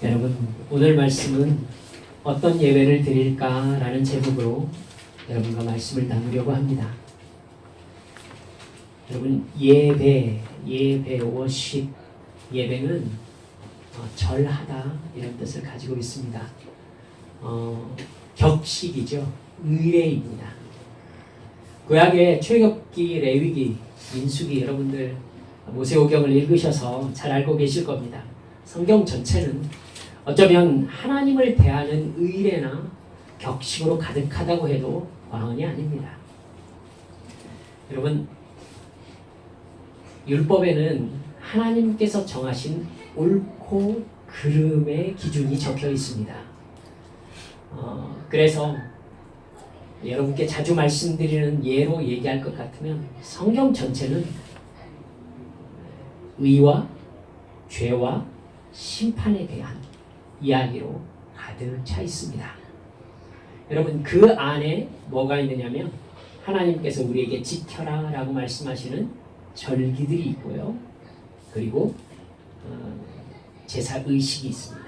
여러분, 오늘 말씀은 어떤 예배를 드릴까라는 제목으로 여러분과 말씀을 나누려고 합니다. 여러분, 예배, 워십, 예배는 절하다 이런 뜻을 가지고 있습니다. 격식이죠. 의례입니다. 구약의 출애굽기, 레위기, 민수기 여러분들 모세오경을 읽으셔서 잘 알고 계실 겁니다. 성경 전체는 어쩌면 하나님을 대하는 의례나 격식으로 가득하다고 해도 과언이 아닙니다. 여러분, 율법에는 하나님께서 정하신 옳고 그름의 기준이 적혀 있습니다. 그래서 여러분께 자주 말씀드리는 예로 얘기할 것 같으면 성경 전체는 의와 죄와 심판에 대한 이야기로 가득 차 있습니다. 여러분, 그 안에 뭐가 있느냐면 하나님께서 우리에게 지켜라 라고 말씀하시는 절기들이 있고요. 그리고 제사의식이 있습니다.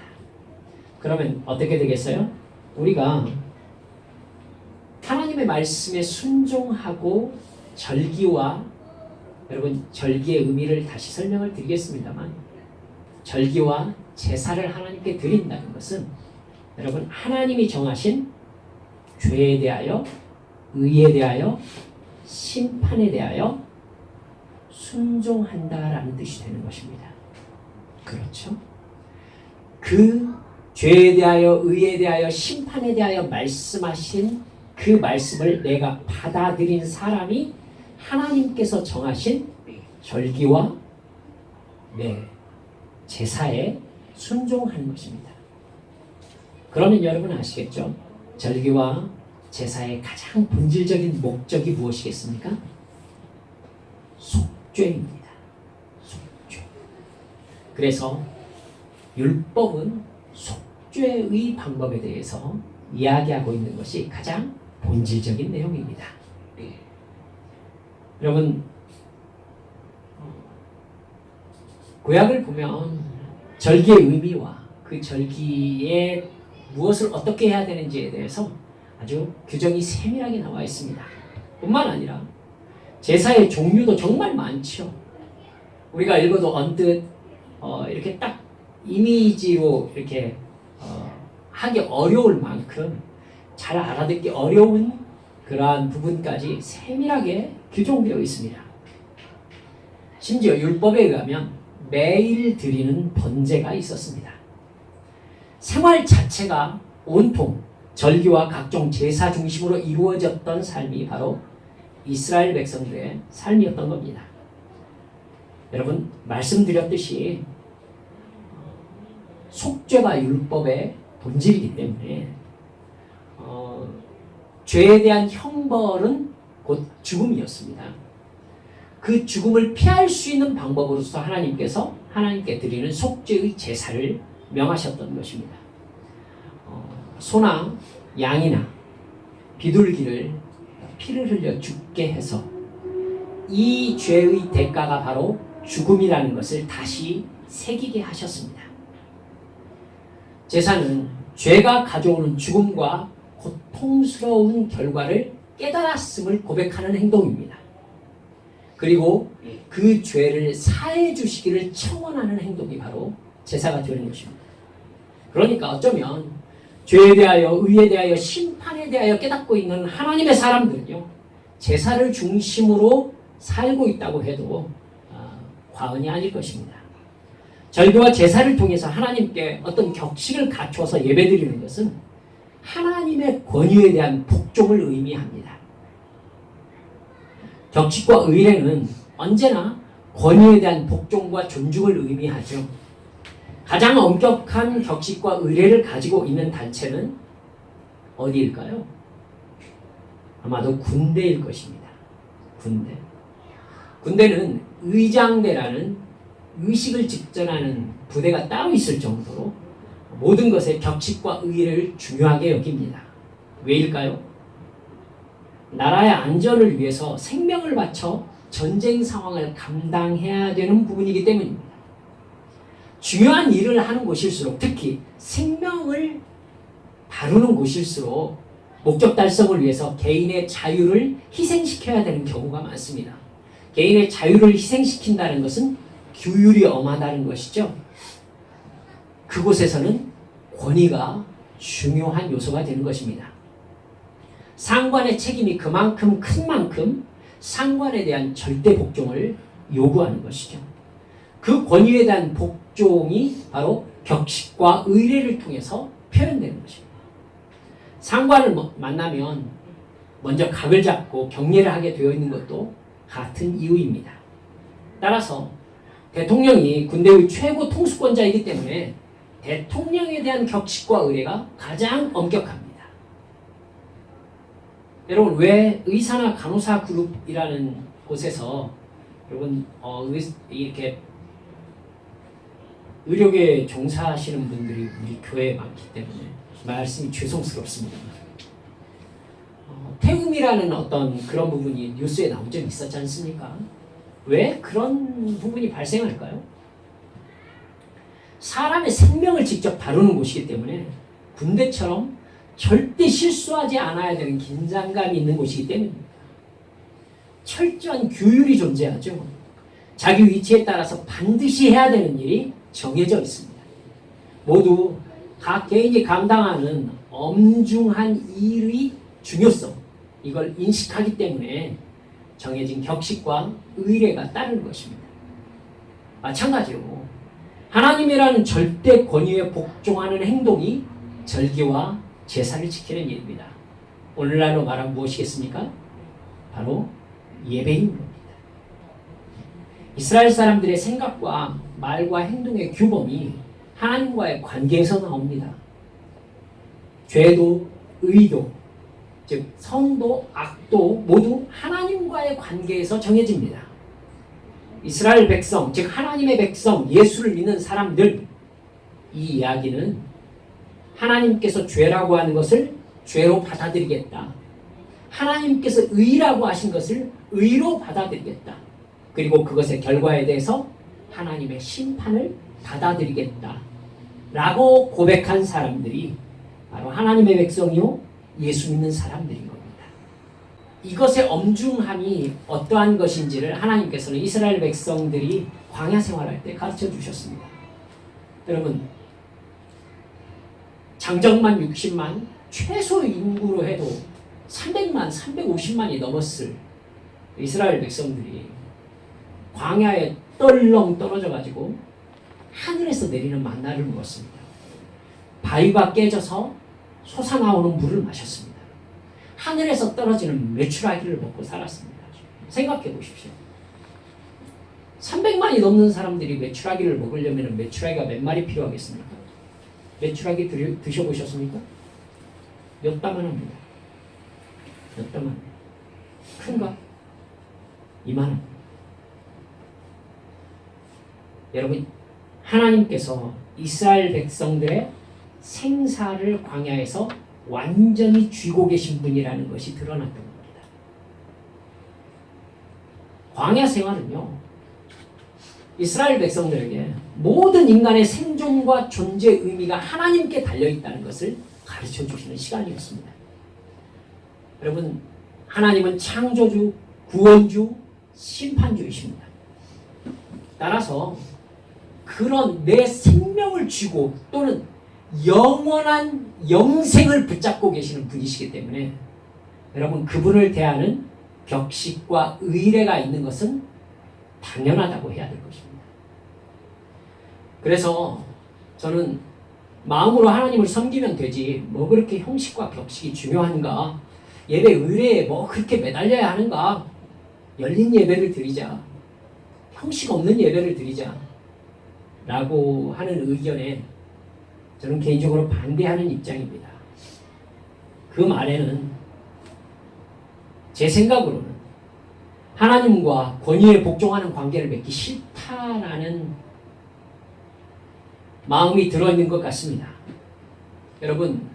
그러면 어떻게 되겠어요? 우리가 하나님의 말씀에 순종하고 절기와, 여러분, 절기의 의미를 다시 설명을 드리겠습니다만, 절기와 제사를 하나님께 드린다는 것은 여러분, 하나님이 정하신 죄에 대하여, 의에 대하여, 심판에 대하여 순종한다라는 뜻이 되는 것입니다. 그렇죠? 그 죄에 대하여, 의에 대하여, 심판에 대하여 말씀하신 그 말씀을 내가 받아들인 사람이 하나님께서 정하신 절기와 제사에 순종하는 것입니다. 그러면 여러분 아시겠죠? 절기와 제사의 가장 본질적인 목적이 무엇이겠습니까? 속죄입니다. 속죄. 그래서 율법은 속죄의 방법에 대해서 이야기하고 있는 것이 가장 본질적인 내용입니다. 여러분, 구약을 보면 절기의 의미와 그 절기에 무엇을 어떻게 해야 되는지에 대해서 아주 규정이 세밀하게 나와 있습니다. 뿐만 아니라 제사의 종류도 정말 많죠. 우리가 읽어도 언뜻 이렇게 딱 이미지로 이렇게 하기 어려울 만큼 잘 알아듣기 어려운 그러한 부분까지 세밀하게 규정되어 있습니다. 심지어 율법에 의하면 매일 드리는 번제가 있었습니다. 생활 자체가 온통 절기와 각종 제사 중심으로 이루어졌던 삶이 바로 이스라엘 백성들의 삶이었던 겁니다. 여러분, 말씀드렸듯이 속죄가 율법의 본질이기 때문에 죄에 대한 형벌은 곧 죽음이었습니다. 그 죽음을 피할 수 있는 방법으로서 하나님께서 하나님께 드리는 속죄의 제사를 명하셨던 것입니다. 소나 양이나 비둘기를 피를 흘려 죽게 해서 이 죄의 대가가 바로 죽음이라는 것을 다시 새기게 하셨습니다. 제사는 죄가 가져오는 죽음과 고통스러운 결과를 깨달았음을 고백하는 행동입니다. 그리고 그 죄를 사해 주시기를 청원하는 행동이 바로 제사가 되는 것입니다. 그러니까 어쩌면 죄에 대하여, 의에 대하여, 심판에 대하여 깨닫고 있는 하나님의 사람들은요, 제사를 중심으로 살고 있다고 해도 과언이 아닐 것입니다. 절기와 제사를 통해서 하나님께 어떤 격식을 갖춰서 예배드리는 것은 하나님의 권위에 대한 복종을 의미합니다. 격식과 의례는 언제나 권위에 대한 복종과 존중을 의미하죠. 가장 엄격한 격식과 의례를 가지고 있는 단체는 어디일까요? 아마도 군대일 것입니다. 군대. 군대는 의장대라는 의식을 직전하는 부대가 따로 있을 정도로 모든 것에 격식과 의례를 중요하게 여깁니다. 왜일까요? 나라의 안전을 위해서 생명을 바쳐 전쟁 상황을 감당해야 되는 부분이기 때문입니다. 중요한 일을 하는 곳일수록, 특히 생명을 다루는 곳일수록 목적 달성을 위해서 개인의 자유를 희생시켜야 되는 경우가 많습니다. 개인의 자유를 희생시킨다는 것은 규율이 엄하다는 것이죠. 그곳에서는 권위가 중요한 요소가 되는 것입니다. 상관의 책임이 그만큼 큰 만큼 상관에 대한 절대 복종을 요구하는 것이죠. 그 권위에 대한 복종이 바로 격식과 의례를 통해서 표현되는 것입니다. 상관을 만나면 먼저 각을 잡고 경례를 하게 되어 있는 것도 같은 이유입니다. 따라서 대통령이 군대의 최고 통수권자이기 때문에 대통령에 대한 격식과 의례가 가장 엄격합니다. 여러분, 왜 의사나 간호사 그룹이라는 곳에서 여러분 이렇게 의료계에 종사하시는 분들이 우리 교회에 많기 때문에 말씀이 죄송스럽습니다. 태움이라는 어떤 그런 부분이 뉴스에 나온 적이 있었지 않습니까? 왜 그런 부분이 발생할까요? 사람의 생명을 직접 다루는 곳이기 때문에 군대처럼 절대 실수하지 않아야 되는 긴장감이 있는 곳이기 때문입니다. 철저한 규율이 존재하죠. 자기 위치에 따라서 반드시 해야 되는 일이 정해져 있습니다. 모두 각 개인이 감당하는 엄중한 일의 중요성, 이걸 인식하기 때문에 정해진 격식과 의례가 따르는 것입니다. 마찬가지로 하나님이라는 절대 권위에 복종하는 행동이 절기와 제사를 지키는 일입니다. 오늘날로 말하면 무엇이겠습니까? 바로 예배인 겁니다. 이스라엘 사람들의 생각과 말과 행동의 규범이 하나님과의 관계에서 나옵니다. 죄도 의도, 즉 선도 악도 모두 하나님과의 관계에서 정해집니다. 이스라엘 백성, 즉 하나님의 백성, 예수를 믿는 사람들, 이 이야기는 하나님께서 죄라고 하는 것을 죄로 받아들이겠다. 하나님께서 의라고 하신 것을 의로 받아들이겠다. 그리고 그것의 결과에 대해서 하나님의 심판을 받아들이겠다. 라고 고백한 사람들이 바로 하나님의 백성이요 예수 믿는 사람들인 겁니다. 이것의 엄중함이 어떠한 것인지를 하나님께서는 이스라엘 백성들이 광야 생활할 때 가르쳐 주셨습니다. 여러분, 장정만 60만, 최소 인구로 해도 300만, 350만이 넘었을 이스라엘 백성들이 광야에 떨렁 떨어져 가지고 하늘에서 내리는 만나를 먹었습니다. 바위가 깨져서 솟아나오는 물을 마셨습니다. 하늘에서 떨어지는 메추라기를 먹고 살았습니다. 생각해 보십시오. 300만이 넘는 사람들이 메추라기를 먹으려면 메추라기가 몇 마리 필요하겠습니까? 메추라기 드셔보셨습니까? 몇 다만합니다. 몇 다만. 큰가? 이만합니다. 여러분, 하나님께서 이스라엘 백성들의 생사를 광야에서 완전히 쥐고 계신 분이라는 것이 드러났던 겁니다. 광야 생활은요, 이스라엘 백성들에게 모든 인간의 생존과 존재 의미가 하나님께 달려있다는 것을 가르쳐 주시는 시간이었습니다. 여러분, 하나님은 창조주, 구원주, 심판주이십니다. 따라서 그런 내 생명을 쥐고 또는 영원한 영생을 붙잡고 계시는 분이시기 때문에 여러분, 그분을 대하는 격식과 의례가 있는 것은 당연하다고 해야 될 것입니다. 그래서 저는 마음으로 하나님을 섬기면 되지 뭐 그렇게 형식과 격식이 중요한가, 예배 의례에 뭐 그렇게 매달려야 하는가, 열린 예배를 드리자, 형식 없는 예배를 드리자 라고 하는 의견에 저는 개인적으로 반대하는 입장입니다. 그 말에는 제 생각으로는 하나님과 권위에 복종하는 관계를 맺기 싫다라는 마음이 들어있는 것 같습니다. 여러분,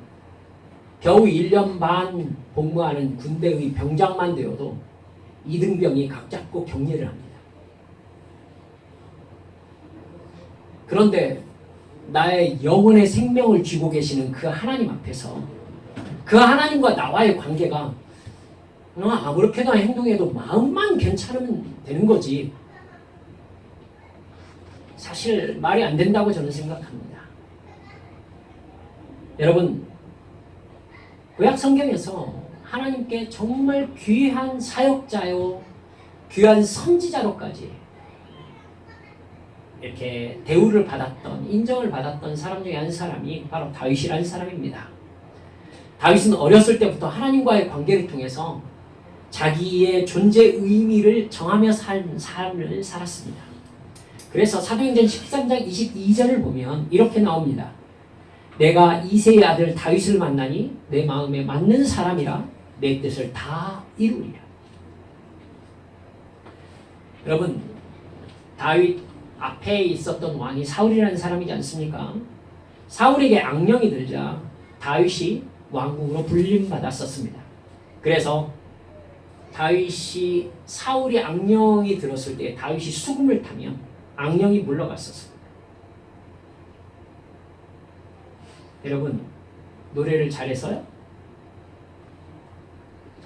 겨우 1년 반 복무하는 군대의 병장만 되어도 이등병이 각 잡고 격리를 합니다. 그런데 나의 영혼의 생명을 쥐고 계시는 그 하나님 앞에서 그 하나님과 나와의 관계가 아무렇게나 행동해도 마음만 괜찮으면 되는 거지. 사실 말이 안 된다고 저는 생각합니다. 여러분, 구약 성경에서 하나님께 정말 귀한 사역자요, 귀한 선지자로까지 이렇게 대우를 받았던, 인정을 받았던 사람 중에 한 사람이 바로 다윗이라는 사람입니다. 다윗은 어렸을 때부터 하나님과의 관계를 통해서 자기의 존재 의미를 정하며 산 삶을 살았습니다. 그래서 사도행전 13장 22절을 보면 이렇게 나옵니다. 내가 이새의 아들 다윗을 만나니 내 마음에 맞는 사람이라 내 뜻을 다 이루리라. 여러분, 다윗 앞에 있었던 왕이 사울이라는 사람이지 않습니까? 사울에게 악령이 들자 다윗이 왕궁으로 불림받았었습니다. 그래서 다윗이 사울이 악령이 들었을 때 다윗이 수금을 타면 악령이 물러갔었습니다. 여러분, 노래를 잘해서요?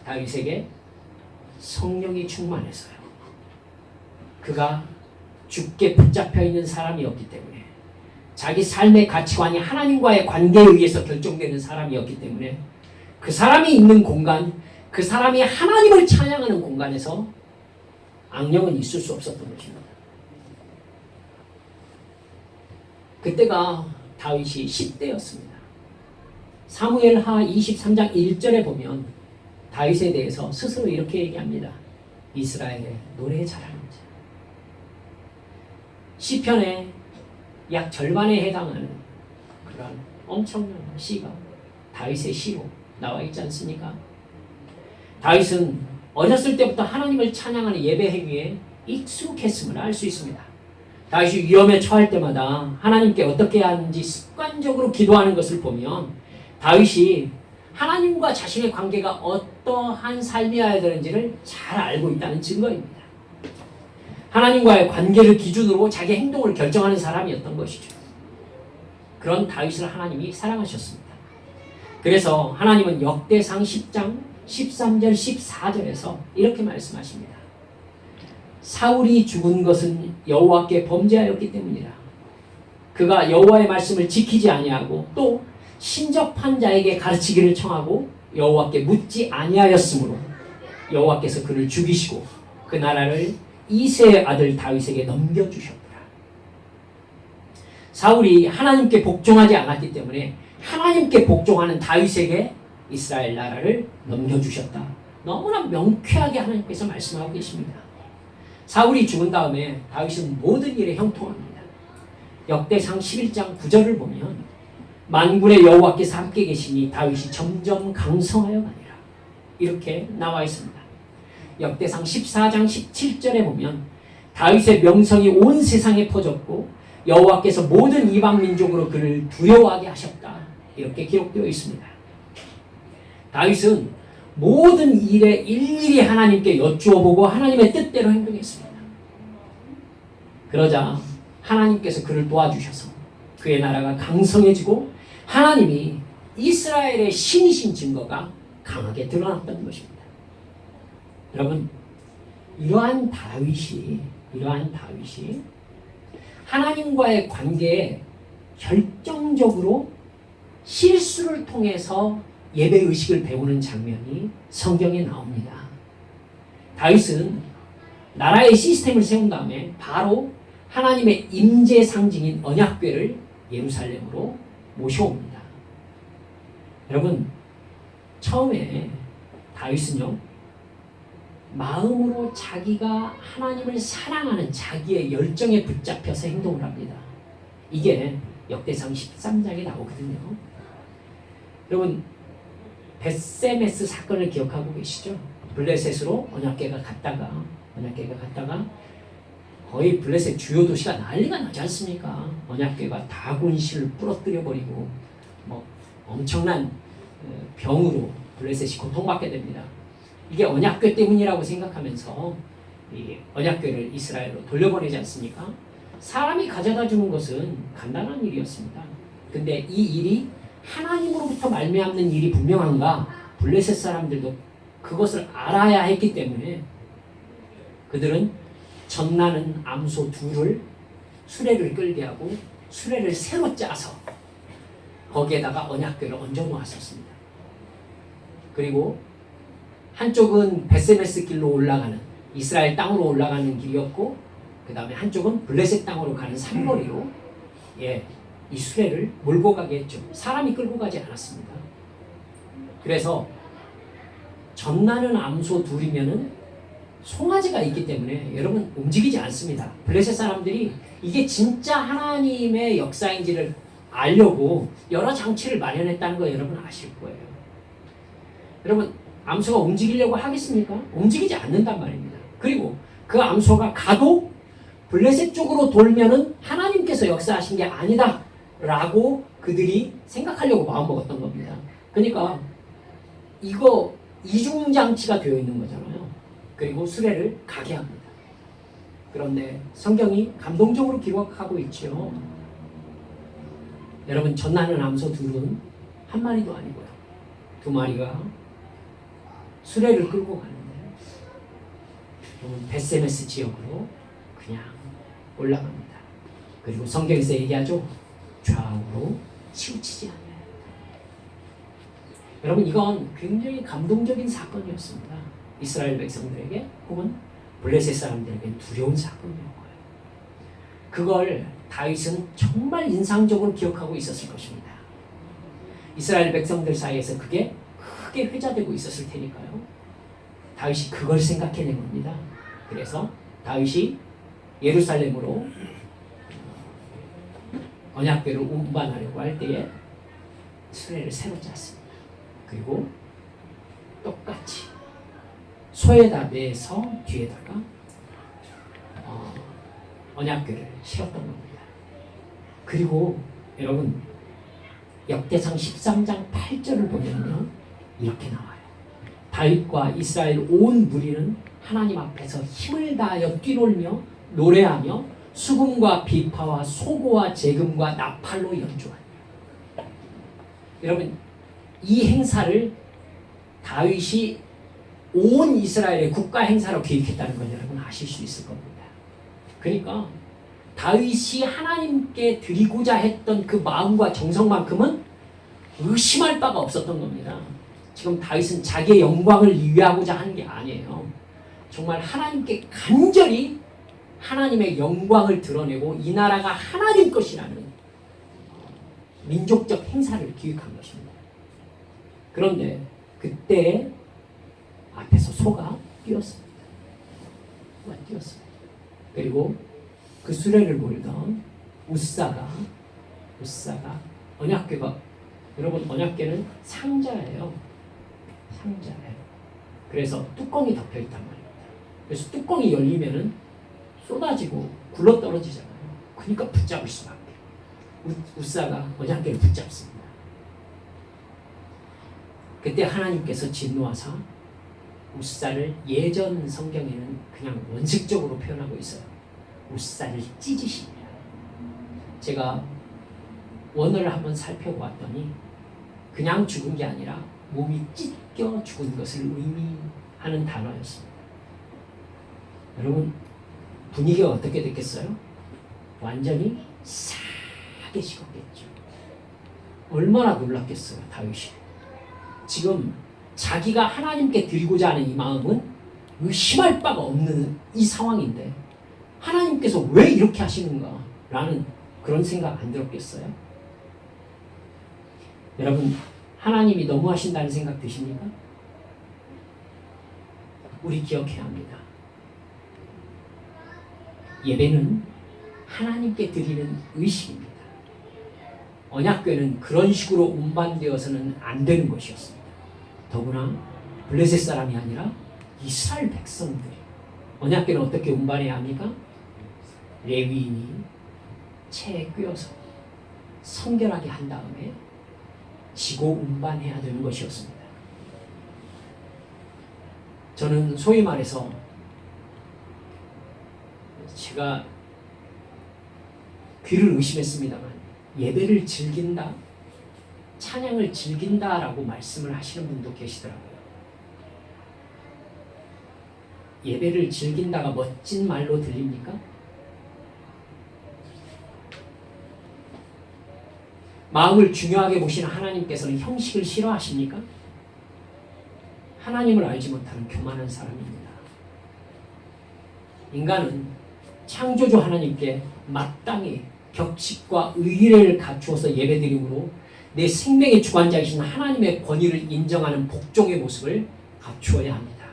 다윗에게 성령이 충만해서요. 그가 죽게 붙잡혀 있는 사람이었기 때문에, 자기 삶의 가치관이 하나님과의 관계에 의해서 결정되는 사람이었기 때문에 그 사람이 있는 공간, 그 사람이 하나님을 찬양하는 공간에서 악령은 있을 수 없었던 것입니다. 그때가 다윗이 10대였습니다. 사무엘하 23장 1절에 보면 다윗에 대해서 스스로 이렇게 얘기합니다. 이스라엘의 노래 잘하는 자. 시편의 약 절반에 해당하는 그런 엄청난 시가 다윗의 시로 나와 있지 않습니까? 다윗은 어렸을 때부터 하나님을 찬양하는 예배 행위에 익숙했음을 알 수 있습니다. 다윗이 위험에 처할 때마다 하나님께 어떻게 하는지 습관적으로 기도하는 것을 보면 다윗이 하나님과 자신의 관계가 어떠한 삶이어야 되는지를 잘 알고 있다는 증거입니다. 하나님과의 관계를 기준으로 자기 행동을 결정하는 사람이었던 것이죠. 그런 다윗을 하나님이 사랑하셨습니다. 그래서 하나님은 역대상 10장 13절 14절에서 이렇게 말씀하십니다. 사울이 죽은 것은 여호와께 범죄하였기 때문이라. 그가 여호와의 말씀을 지키지 아니하고 또 신접한 자에게 가르치기를 청하고 여호와께 묻지 아니하였으므로 여호와께서 그를 죽이시고 그 나라를 이새의 아들 다윗에게 넘겨주셨더라. 사울이 하나님께 복종하지 않았기 때문에 하나님께 복종하는 다윗에게 이스라엘 나라를 넘겨주셨다. 너무나 명쾌하게 하나님께서 말씀하고 계십니다. 사울이 죽은 다음에 다윗은 모든 일에 형통합니다. 역대상 11장 9절을 보면 만군의 여호와께서 함께 계시니 다윗이 점점 강성하여 가니라. 이렇게 나와 있습니다. 역대상 14장 17절에 보면 다윗의 명성이 온 세상에 퍼졌고 여호와께서 모든 이방 민족으로 그를 두려워하게 하셨다. 이렇게 기록되어 있습니다. 다윗은 모든 일에 일일이 하나님께 여쭈어보고 하나님의 뜻대로 행동했습니다. 그러자 하나님께서 그를 도와주셔서 그의 나라가 강성해지고 하나님이 이스라엘의 신이신 증거가 강하게 드러났던 것입니다. 여러분, 이러한 다윗이 하나님과의 관계에 결정적으로 실수를 통해서 예배의식을 배우는 장면이 성경에 나옵니다. 다윗은 나라의 시스템을 세운 다음에 바로 하나님의 임재 상징인 언약궤를 예루살렘으로 모셔옵니다. 여러분, 처음에 다윗은요, 마음으로 자기가 하나님을 사랑하는 자기의 열정에 붙잡혀서 행동을 합니다. 이게 역대상 13장에 나오거든요. 여러분, 벳세메스 사건을 기억하고 계시죠? 블레셋으로 언약궤가 갔다가 거의 블레셋 주요 도시가 난리가 나지 않습니까? 언약궤가 다곤실을 부러뜨려 버리고 엄청난 병으로 블레셋이 고통받게 됩니다. 이게 언약궤 때문이라고 생각하면서 이 언약궤를 이스라엘로 돌려보내지 않습니까? 사람이 가져다 주는 것은 간단한 일이었습니다. 근데 이 일이 하나님으로부터 말미암는 일이 분명한가? 블레셋 사람들도 그것을 알아야 했기 때문에 그들은 전나는 암소 둘을 수레를 끌게 하고 수레를 새로 짜서 거기에다가 언약궤를 얹어 놓았었습니다. 그리고 한쪽은 베세메스 길로 올라가는 이스라엘 땅으로 올라가는 길이었고 그 다음에 한쪽은 블레셋 땅으로 가는 산거리로 이 수레를 몰고 가게 했죠. 사람이 끌고 가지 않았습니다. 그래서 전나는 암소 둘이면은 송아지가 있기 때문에 여러분 움직이지 않습니다. 블레셋 사람들이 이게 진짜 하나님의 역사인지를 알려고 여러 장치를 마련했다는 거 여러분 아실 거예요. 여러분 암소가 움직이려고 하겠습니까? 움직이지 않는단 말입니다. 그리고 그 암소가 가도 블레셋 쪽으로 돌면은 하나님께서 역사하신 게 아니다 라고 그들이 생각하려고 마음먹었던 겁니다. 그러니까 이거 이중장치가 되어 있는 거잖아요. 그리고 수레를 가게 합니다. 그런데 성경이 감동적으로 기록하고 있죠. 여러분 전나는 암소 둘은 한 마리도 아니고요. 두 마리가 수레를 끌고 가는데 베세메스 지역으로 그냥 올라갑니다. 그리고 성경에서 얘기하죠. 좌우로 치우치지 않아요. 여러분 이건 굉장히 감동적인 사건이었습니다. 이스라엘 백성들에게 혹은 블레셋 사람들에게 두려운 사건이었고요. 그걸 다윗은 정말 인상적으로 기억하고 있었을 것입니다. 이스라엘 백성들 사이에서 그게 크게 회자되고 있었을 테니까요. 다윗이 그걸 생각해낸 겁니다. 그래서 다윗이 예루살렘으로 언약궤를 운반하려고 할 때에 수레를 새로 짰습니다. 그리고 똑같이 소에다 매서 뒤에다가 언약궤를 실었던 겁니다. 그리고 여러분 역대상 13장 8절을 보면요 이렇게 나와요. 다윗과 이스라엘 온 무리는 하나님 앞에서 힘을 다하여 뛰놀며 노래하며 수금과 비파와 소고와 재금과 나팔로 연주하니. 여러분 이 행사를 다윗이 온 이스라엘의 국가 행사로 기획했다는 걸 여러분 아실 수 있을 겁니다. 그러니까 다윗이 하나님께 드리고자 했던 그 마음과 정성만큼은 의심할 바가 없었던 겁니다. 지금 다윗은 자기의 영광을 위하고자 하는 게 아니에요. 정말 하나님께 간절히 하나님의 영광을 드러내고 이 나라가 하나님 것이라는 민족적 행사를 기획한 것입니다. 그런데 그때 앞에서 소가 뛰었습니다. 그리고 그 수레를 몰던 우사가 언약궤가 여러분 언약궤는 상자예요. 그래서 뚜껑이 덮여 있단 말입니다. 그래서 뚜껑이 열리면은 쏟아지고 굴러 떨어지잖아요. 그러니까 붙잡을 수밖에. 우사가 언약궤를 붙잡습니다. 그때 하나님께서 진노하사 우사를 예전 성경에는 그냥 원색적으로 표현하고 있어요. 우사를 찢으십니다. 제가 원어를 한번 살펴보았더니 그냥 죽은 게 아니라 몸이 찢겨 죽은 것을 의미하는 단어였습니다. 여러분 분위기가 어떻게 됐겠어요? 완전히 싸게 식었겠죠. 얼마나 놀랐겠어요 다윗이. 지금 자기가 하나님께 드리고자 하는 이 마음은 의심할 바가 없는 이 상황인데 하나님께서 왜 이렇게 하시는가 라는 그런 생각 안 들었겠어요? 여러분 하나님이 너무 하신다는 생각 드십니까? 우리 기억해야 합니다. 예배는 하나님께 드리는 의식입니다. 언약궤는 그런 식으로 운반되어서는 안 되는 것이었습니다. 더구나 블레셋 사람이 아니라 이스라엘 백성들이 언약궤는 어떻게 운반해야 합니까? 레위인이 채에 꿰어서 성결하게 한 다음에 지고 운반해야 되는 것이었습니다. 저는 소위 말해서 제가 귀를 의심했습니다만 예배를 즐긴다, 찬양을 즐긴다라고 말씀을 하시는 분도 계시더라고요. 예배를 즐긴다가 멋진 말로 들립니까? 마음을 중요하게 보시는 하나님께서는 형식을 싫어하십니까? 하나님을 알지 못하는 교만한 사람입니다. 인간은 창조주 하나님께 마땅히 격식과 의례를 갖추어서 예배드림으로 내 생명의 주관자이신 하나님의 권위를 인정하는 복종의 모습을 갖추어야 합니다.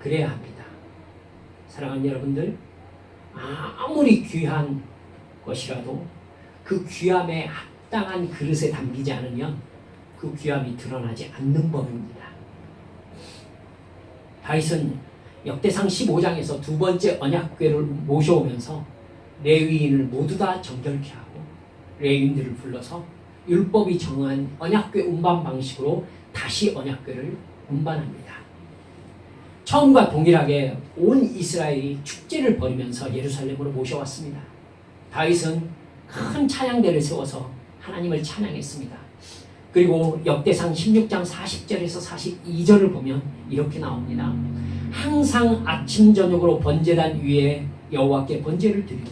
그래야 합니다. 사랑하는 여러분들, 아무리 귀한 것이라도 그 귀함에 합당한 그릇에 담기지 않으면 그 귀함이 드러나지 않는 법입니다. 다윗은 역대상 15장에서 두 번째 언약궤를 모셔오면서 레위인을 모두 다 정결케 하고 레위인들을 불러서 율법이 정한 언약궤 운반 방식으로 다시 언약궤를 운반합니다. 처음과 동일하게 온 이스라엘이 축제를 벌이면서 예루살렘으로 모셔왔습니다. 다윗은 큰 찬양대를 세워서 하나님을 찬양했습니다. 그리고 역대상 16장 40절에서 42절을 보면 이렇게 나옵니다. 항상 아침 저녁으로 번제단 위에 여호와께 번제를 드리되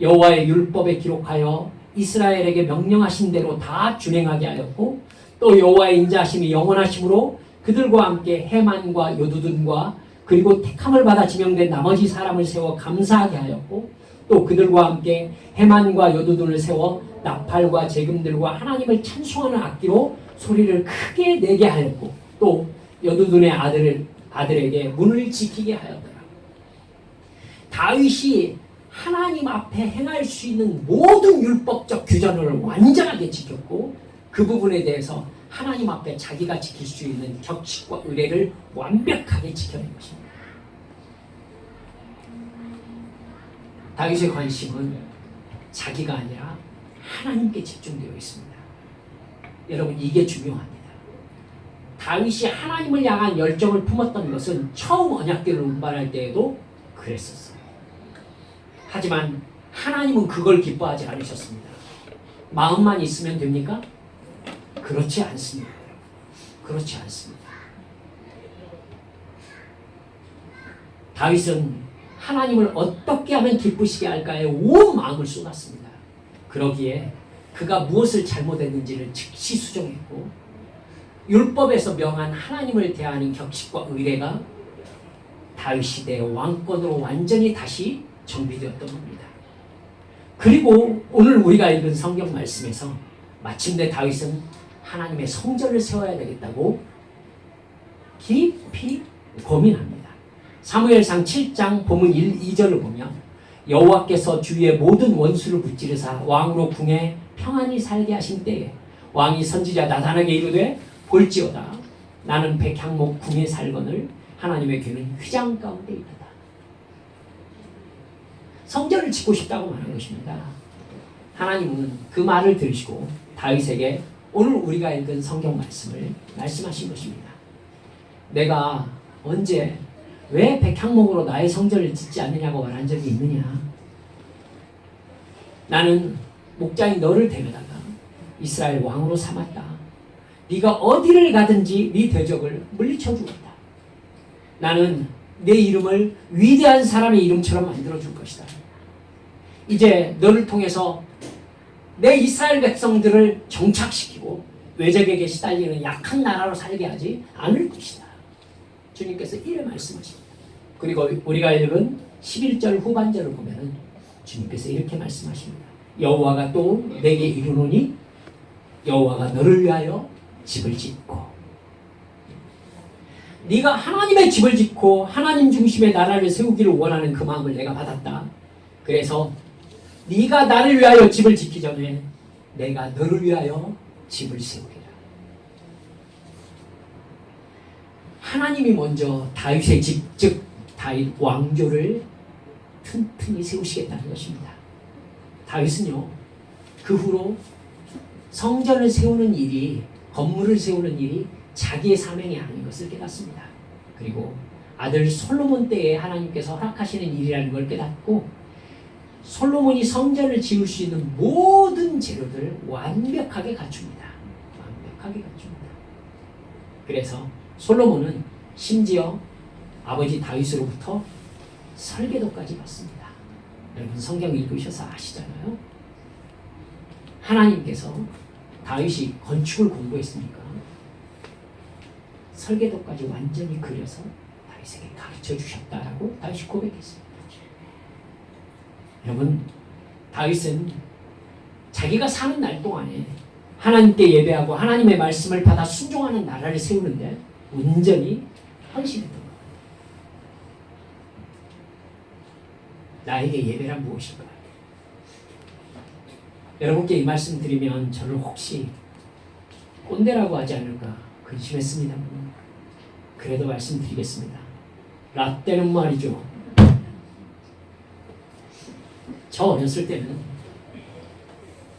여호와의 율법에 기록하여 이스라엘에게 명령하신 대로 다 준행하게 하였고 또 여호와의 인자하심이 영원하심으로 그들과 함께 해만과 요두둔과 그리고 택함을 받아 지명된 나머지 사람을 세워 감사하게 하였고 또 그들과 함께 해만과 요두둔을 세워 나팔과 재금들과 하나님을 찬송하는 악기로 소리를 크게 내게 하였고 또 요두둔의 아들에게 문을 지키게 하였더라. 다윗이 하나님 앞에 행할 수 있는 모든 율법적 규정을 완전하게 지켰고 그 부분에 대해서 하나님 앞에 자기가 지킬 수 있는 격식과 의례를 완벽하게 지켜낸 것입니다. 다윗의 관심은 자기가 아니라 하나님께 집중되어 있습니다. 여러분, 이게 중요합니다. 다윗이 하나님을 향한 열정을 품었던 것은 처음 언약궤를 운반할 때에도 그랬었어요. 하지만 하나님은 그걸 기뻐하지 않으셨습니다. 마음만 있으면 됩니까? 그렇지 않습니다. 그렇지 않습니다. 다윗은 하나님을 어떻게 하면 기쁘시게 할까에 온 마음을 쏟았습니다. 그러기에 그가 무엇을 잘못했는지를 즉시 수정했고 율법에서 명한 하나님을 대하는 격식과 의례가 다윗 시대의 왕권으로 완전히 다시 정비되었던 겁니다. 그리고 오늘 우리가 읽은 성경 말씀에서 마침내 다윗은 하나님의 성전을 세워야 되겠다고 깊이 고민합니다. 사무엘상 7장 본문 1, 2절을 보면 여호와께서 주위의 모든 원수를 무찌르사 왕으로 궁에 평안히 살게 하신 때에 왕이 선지자 나단에게 이르되 볼지어다 나는 백향목 궁에 살거늘 하나님의 귀는 휘장 가운데 있다. 성전을 짓고 싶다고 말한 것입니다. 하나님은 그 말을 들으시고 다윗에게 오늘 우리가 읽은 성경 말씀을 말씀하신 것입니다. 내가 언제 왜 백향목으로 나의 성전을 짓지 않느냐고 말한 적이 있느냐? 나는 목자인 너를 데려다가 이스라엘 왕으로 삼았다. 네가 어디를 가든지 네 대적을 물리쳐 주겠다. 나는 내 이름을 위대한 사람의 이름처럼 만들어 줄 것이다. 이제 너를 통해서 내 이스라엘 백성들을 정착시키고 외적에게 시달리는 약한 나라로 살게 하지 않을 것이다. 주님께서 이래 말씀하십니다. 그리고 우리가 읽은 11절 후반절을 보면 주님께서 이렇게 말씀하십니다. 여호와가 또 내게 이르노니 여호와가 너를 위하여 집을 짓고 네가 하나님의 집을 짓고 하나님 중심의 나라를 세우기를 원하는 그 마음을 내가 받았다. 그래서 네가 나를 위하여 집을 짓기 전에 내가 너를 위하여 집을 세우리라. 하나님이 먼저 다윗의 집, 즉 다윗 왕조를 튼튼히 세우시겠다는 것입니다. 다윗은요, 그 후로 성전을 세우는 일이, 건물을 세우는 일이 자기의 사명이 아닌 것을 깨닫습니다. 그리고 아들 솔로몬 때에 하나님께서 허락하시는 일이라는 걸 깨닫고 솔로몬이 성전을 지을 수 있는 모든 재료들을 완벽하게 갖춥니다. 완벽하게 갖춥니다. 그래서 솔로몬은 심지어 아버지 다윗으로부터 설계도까지 받습니다. 여러분 성경 읽으셔서 아시잖아요. 하나님께서 다윗이 건축을 공부했으니까 설계도까지 완전히 그려서 다윗에게 가르쳐 주셨다라고 다윗이 고백했습니다. 여러분, 다윗은 자기가 사는 날 동안에 하나님께 예배하고 하나님의 말씀을 받아 순종하는 나라를 세우는데 온전히 헌신했던 거예요. 나에게 예배란 무엇일까? 여러분께 이 말씀 드리면 저를 혹시 꼰대라고 하지 않을까 근심했습니다. 그래도 말씀드리겠습니다. 라떼는 말이죠. 저 어렸을 때는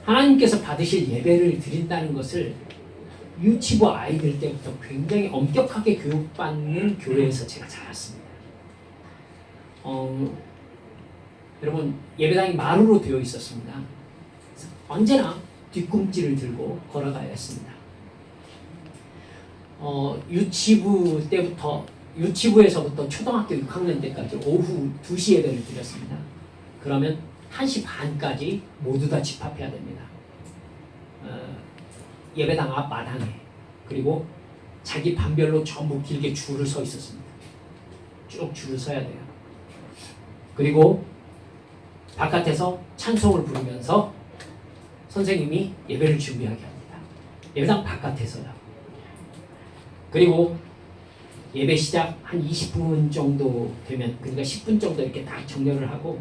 하나님께서 받으실 예배를 드린다는 것을 유치부 아이들 때부터 굉장히 엄격하게 교육받는 교회에서 제가 자랐습니다. 여러분 예배당이 마루로 되어 있었습니다. 언제나 뒤꿈치를 들고 걸어가야 했습니다. 유치부에서부터 초등학교 6학년 때까지 오후 2시 예배를 드렸습니다. 그러면 1시 반까지 모두 다 집합해야 됩니다. 예배당 앞 마당에. 그리고 자기 반별로 전부 길게 줄을 서 있었습니다. 쭉 줄을 서야 돼요. 그리고 바깥에서 찬송을 부르면서 선생님이 예배를 준비하게 합니다. 예배당 바깥에서요. 그리고 예배 시작 한 20분 정도 되면, 그러니까 10분 정도 이렇게 딱 정렬을 하고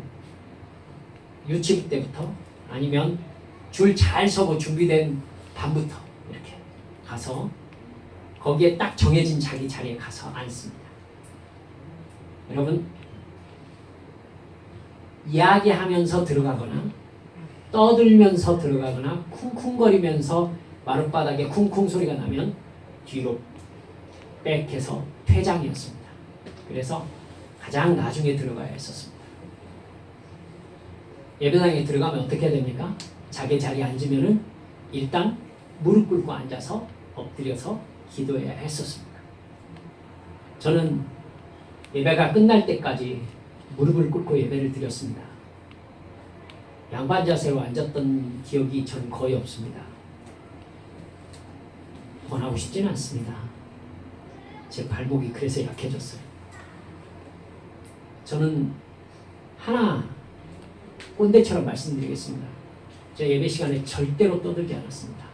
유치부 때부터 아니면 줄 잘 서고 준비된 밤부터 이렇게 가서 거기에 딱 정해진 자기 자리에 가서 앉습니다. 여러분 이야기하면서 들어가거나 떠들면서 들어가거나 쿵쿵거리면서 마룻바닥에 쿵쿵 소리가 나면 뒤로 백해서 퇴장이었습니다. 그래서 가장 나중에 들어가야 했었습니다. 예배당에 들어가면 어떻게 됩니까? 자기 자리에 앉으면은 일단 무릎 꿇고 앉아서 엎드려서 기도해야 했었습니다. 저는 예배가 끝날 때까지 무릎을 꿇고 예배를 드렸습니다. 양반 자세로 앉았던 기억이 저는 거의 없습니다. 권하고 싶지는 않습니다. 제 발목이 그래서 약해졌어요. 저는 하나 꼰대처럼 말씀드리겠습니다. 제 예배 시간에 절대로 떠들지 않았습니다.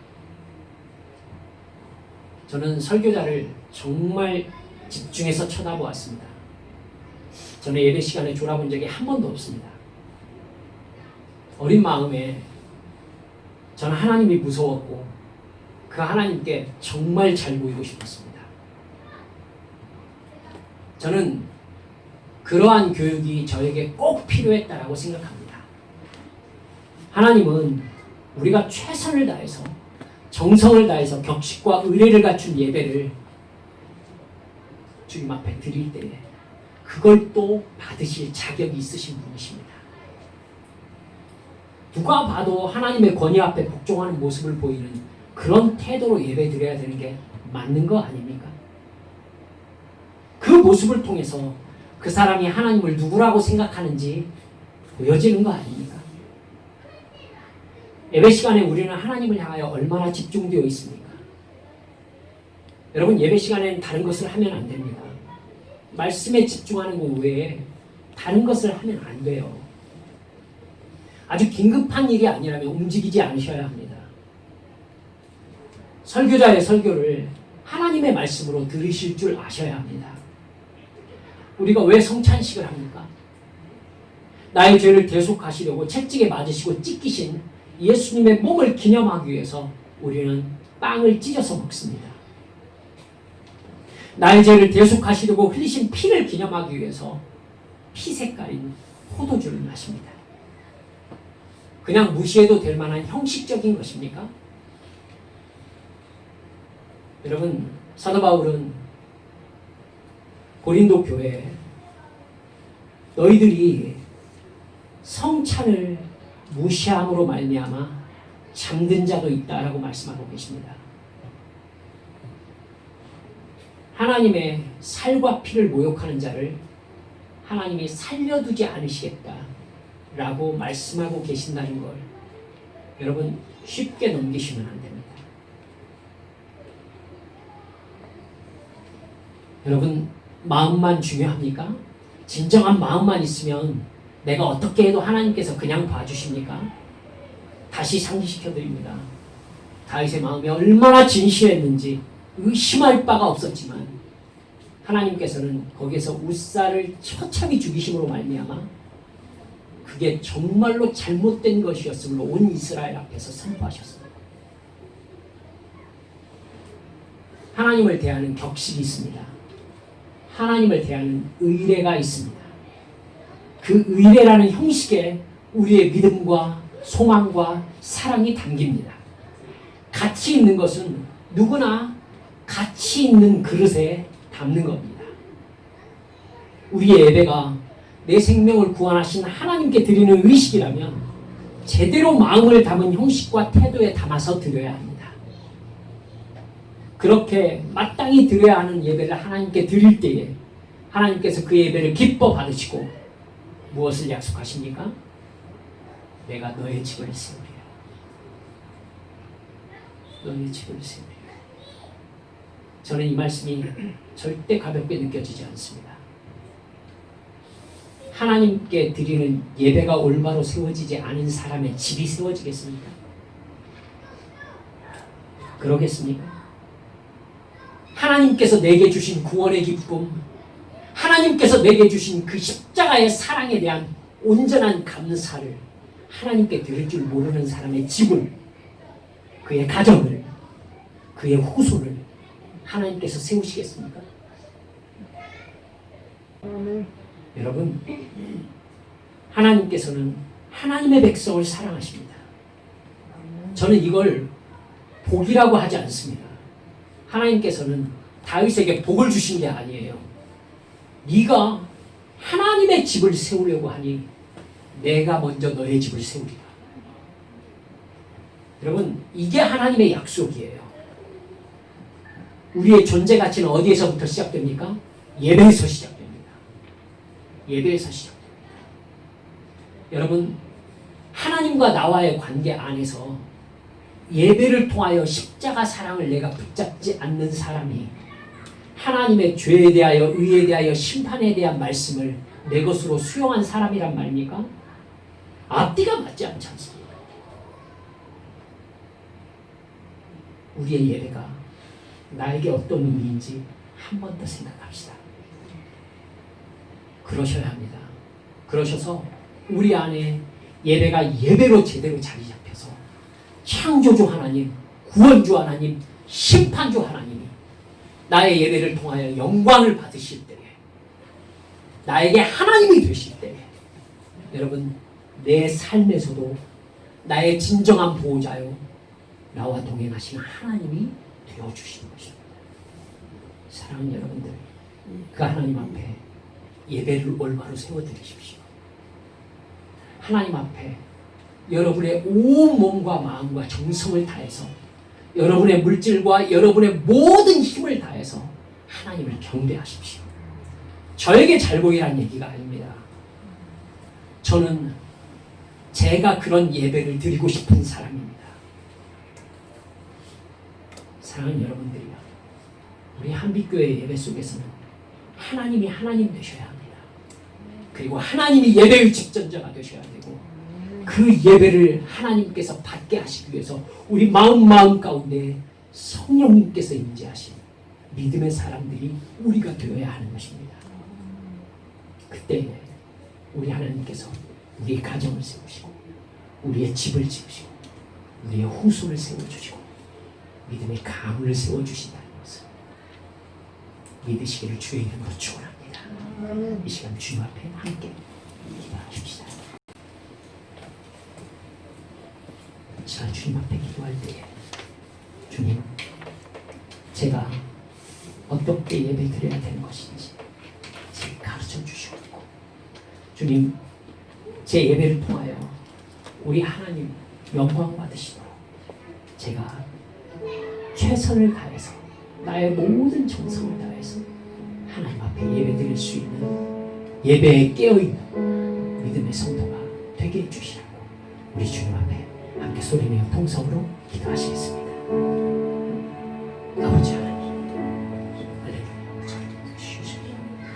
저는 설교자를 정말 집중해서 쳐다보았습니다. 저는 예배 시간에 졸아본 적이 한 번도 없습니다. 어린 마음에 저는 하나님이 무서웠고 그 하나님께 정말 잘 보이고 싶었습니다. 저는 그러한 교육이 저에게 꼭 필요했다라고 생각합니다. 하나님은 우리가 최선을 다해서 정성을 다해서 격식과 의례를 갖춘 예배를 주님 앞에 드릴 때에 그걸 또 받으실 자격이 있으신 분이십니다. 누가 봐도 하나님의 권위 앞에 복종하는 모습을 보이는 그런 태도로 예배 드려야 되는 게 맞는 거 아닙니까? 그 모습을 통해서 그 사람이 하나님을 누구라고 생각하는지 보여지는 거 아닙니까? 예배 시간에 우리는 하나님을 향하여 얼마나 집중되어 있습니까? 여러분 예배 시간에는 다른 것을 하면 안 됩니다. 말씀에 집중하는 것 외에 다른 것을 하면 안 돼요. 아주 긴급한 일이 아니라면 움직이지 않으셔야 합니다. 설교자의 설교를 하나님의 말씀으로 들으실 줄 아셔야 합니다. 우리가 왜 성찬식을 합니까? 나의 죄를 대속하시려고 채찍에 맞으시고 찢기신 예수님의 몸을 기념하기 위해서 우리는 빵을 찢어서 먹습니다. 나의 죄를 대속하시려고 흘리신 피를 기념하기 위해서 피 색깔인 포도주를 마십니다. 그냥 무시해도 될 만한 형식적인 것입니까? 여러분 사도 바울은 고린도 교회에 너희들이 성찬을 무시함으로 말미암아 잠든 자도 있다라고 말씀하고 계십니다. 하나님의 살과 피를 모욕하는 자를 하나님이 살려두지 않으시겠다라고 말씀하고 계신다는 걸 여러분 쉽게 넘기시면 안 됩니다. 여러분 마음만 중요합니까? 진정한 마음만 있으면 내가 어떻게 해도 하나님께서 그냥 봐주십니까? 다시 상기시켜 드립니다. 다윗의 마음이 얼마나 진실했는지 의심할 바가 없었지만 하나님께서는 거기에서 웃사를 처참히 죽이심으로 말미암아 그게 정말로 잘못된 것이었음을 온 이스라엘 앞에서 선포하셨습니다. 하나님을 대하는 격식이 있습니다. 하나님을 대하는 의례가 있습니다. 그 의례라는 형식에 우리의 믿음과 소망과 사랑이 담깁니다. 가치 있는 것은 누구나 가치 있는 그릇에 담는 겁니다. 우리의 예배가 내 생명을 구원하신 하나님께 드리는 의식이라면 제대로 마음을 담은 형식과 태도에 담아서 드려야 합니다. 그렇게 마땅히 드려야 하는 예배를 하나님께 드릴 때에 하나님께서 그 예배를 기뻐 받으시고 무엇을 약속하십니까? 내가 너의 집을 세우리라. 너의 집을 세우리라. 저는 이 말씀이 절대 가볍게 느껴지지 않습니다. 하나님께 드리는 예배가 올바로 세워지지 않은 사람의 집이 세워지겠습니까? 그러겠습니까? 하나님께서 내게 주신 구원의 기쁨, 하나님께서 내게 주신 그 십자가의 사랑에 대한 온전한 감사를 하나님께 드릴 줄 모르는 사람의 집을, 그의 가정을, 그의 후손을 하나님께서 세우시겠습니까? 여러분, 하나님께서는 하나님의 백성을 사랑하십니다. 저는 이걸 복이라고 하지 않습니다. 하나님께서는 다윗에게 복을 주신 게 아니에요. 네가 하나님의 집을 세우려고 하니 내가 먼저 너의 집을 세우리라. 여러분, 이게 하나님의 약속이에요. 우리의 존재 가치는 어디에서부터 시작됩니까? 예배에서 시작됩니다. 예배에서 시작됩니다. 여러분, 하나님과 나와의 관계 안에서 예배를 통하여 십자가 사랑을 내가 붙잡지 않는 사람이 하나님의 죄에 대하여, 의에 대하여, 심판에 대한 말씀을 내 것으로 수용한 사람이란 말입니까? 앞뒤가 맞지 않지 않습니까? 우리의 예배가 나에게 어떤 의미인지 한 번 더 생각합시다. 그러셔야 합니다. 그러셔서 우리 안에 예배가 예배로 제대로 자리 잡혀서 창조주 하나님, 구원주 하나님, 심판주 하나님이 나의 예배를 통하여 영광을 받으실 때에, 나에게 하나님이 되실 때에, 여러분, 내 삶에서도 나의 진정한 보호자요, 나와 동행하시는 하나님이 되어주시는 것입니다. 사랑하는 여러분들, 그 하나님 앞에 예배를 올바로 세워드리십시오. 하나님 앞에 여러분의 온 몸과 마음과 정성을 다해서, 여러분의 물질과 여러분의 모든 힘을 다해서 하나님을 경배하십시오. 저에게 잘 보이라는 얘기가 아닙니다. 저는 제가 그런 예배를 드리고 싶은 사람입니다. 사랑하는 여러분들이요, 우리 한빛교회 예배 속에서는 하나님이 하나님 되셔야 합니다. 그리고 하나님이 예배의 직전자가 되셔야 되고, 그 예배를 하나님께서 받게 하시기 위해서 우리 마음 가운데 성령님께서 임재하신 믿음의 사람들이 우리가 되어야 하는 것입니다. 그때 우리 하나님께서 우리의 가정을 세우시고, 우리의 집을 지으시고, 우리의 후손을 세워주시고, 믿음의 가문을 세워주신다는 것을 믿으시기를 주의 이름으로 축원합니다. 이 시간 주님 앞에 함께 기도하십시다. 자, 주님 앞에 기도할 때에, 주님, 제가 어떻게 예배 드려야 되는 것인지 제게 가르쳐 주시옵고, 주님, 제 예배를 통하여 우리 하나님 영광 받으시도록 제가 최선을 다해서 나의 모든 정성을 다해서 하나님 앞에 예배 드릴 수 있는 예배에 깨어있는 믿음의 성도가 되게 해주시라고 우리 주님 앞에 함께 소리내어 통성으로 기도하시겠습니다.